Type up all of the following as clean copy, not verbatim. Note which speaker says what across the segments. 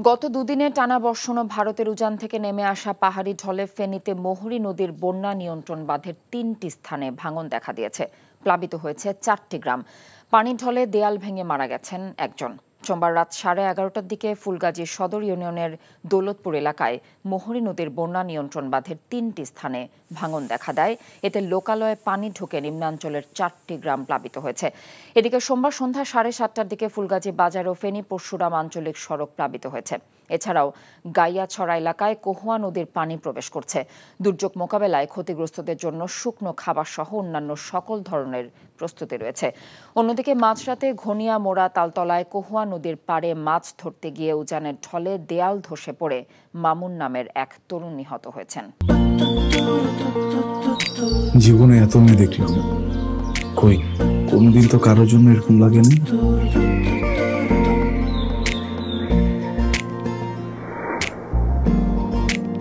Speaker 1: গত দুদিনে টানা বর্ষণ ও ভারতের উজান থেকে নেমে আসা পাহাড়ি ঢলে ফেনীতে মোহরী নদীর বন্যা নিয়ন্ত্রণ বাঁধের ৩টি স্থানে ভাঙন দেখা দিয়েছে। প্লাবিত হয়েছে ৪টি গ্রাম। পানির ঢলে দেয়াল ভেঙে মারা গেছেন একজন। সোমবার রাত 11:30টার দিকে ফুলগাজী সদর ইউনিয়নের দৌলতপুর এলাকায় মোহরী নদীর বন্যা নিয়ন্ত্রণ বাঁধের ৩টি স্থানে ভাঙন দেখা দেয়। এতে লোকালয়ে পানি ঢুকে নিম্নাঞ্চলের ৪টি গ্রাম প্লাবিত হয়েছে। এদিকে সোমবার সন্ধ্যা 7:30টার দিকে ফুলগাজী বাজার ও ফেনী পরশুরাম আঞ্চলিক সড়ক প্লাবিত হয়েছে। এছাড়াও গাইয়াছড়া এলাকায় কহুয়া নদীর পানি প্রবেশ করছে। দুর্যোগ মোকাবেলায় ক্ষতিগ্রস্তদের জন্য শুকনো খাবার সহ অন্যান্য সকল ধরনের প্রস্তুতি রয়েছে। অন্যদিকে মাঝরাতে ঘনিয়া মোড়া তালতলায় কহুয়া নদীর পাড়ে মাছ ধরতে গিয়ে উজানের ঢলে দেয়াল ধসে পড়ে মামুন নামের এক তরুণ নিহত হয়েছেন।
Speaker 2: জীবনে এত মেয়ে দেখলাম, কই কোনদিন তো কারোর জন্য এরকম লাগেনি।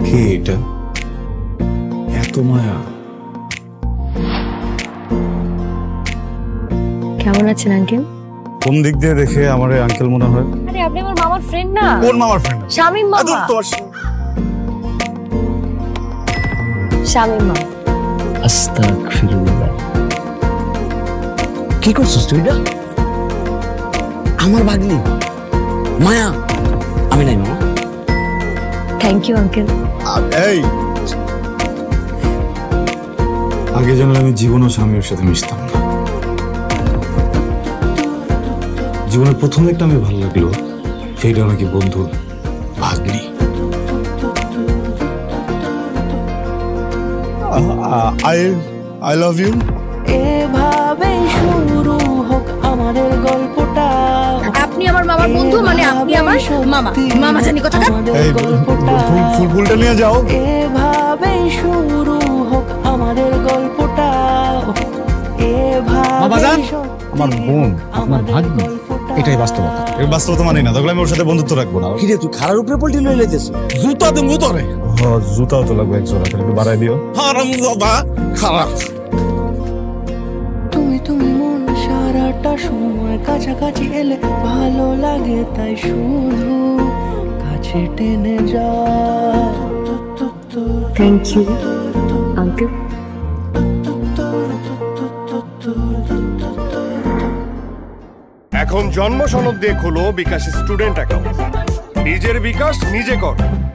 Speaker 2: কে এটা? এত মায়া।
Speaker 3: কেমন আছেন আঙ্কেল?
Speaker 2: কোন দিক দিয়ে দেখে আমার আঙ্কেল মনে হয়?
Speaker 3: আরে আপনি আমার মামার ফ্রেন্ড না?
Speaker 2: কোন মামার ফ্রেন্ড?
Speaker 3: শামীম মামা। শামীম মামা।
Speaker 4: আস্তাগফিরুল্লাহ। কি করছিস তুই? এটা আমার ভাগ্নি মায়া। আমি নাই মামা।
Speaker 3: Thank you uncle.
Speaker 2: এই আগে জানলে আমি জীবন ও স্বামীর সাথে মিশতাম না। জীবনের প্রথম একটা আমি ভালো লাগলো, সেটা নাকি বন্ধুর ভাগ্নি। I love you.
Speaker 5: এভাবে শুরু হোক আমাদের গল্পটা।
Speaker 3: আপনি আমার মামার বন্ধু, মানে আপনি আমার মামা। মামা জানি কথা।
Speaker 2: এই ফুলটা নিয়ে যাও।
Speaker 5: এভাবে শুরু হোক আমাদের গল্পটা।
Speaker 6: বাবাজান, আমার বোন আপনার ভাগ্নি, এটাই বাস্তবতা।
Speaker 2: এই বাস্তবতা মানি না, তাহলে আমি ওর সাথে বন্ধুত্ব রাখবো না।
Speaker 4: কিরে তুই খারার উপরে পল্টি লই লাইতেছ?
Speaker 2: জুতা দেবো তোরে। হ্যাঁ, জুতাও তো লাগবে এক জোড়া, একটু বাড়াই দিও। হারামজাদা খারাপ।
Speaker 5: তুমি মন সারাটা সময় কাছাকাছি এলে ভালো লাগে, তাই শুধু কাছে টেনে যা।
Speaker 3: Thank you uncle.
Speaker 7: এখন জন্ম সনদ দিয়ে খোলো বিকাশ স্টুডেন্ট অ্যাকাউন্ট। নিজের বিকাশ নিজে কর।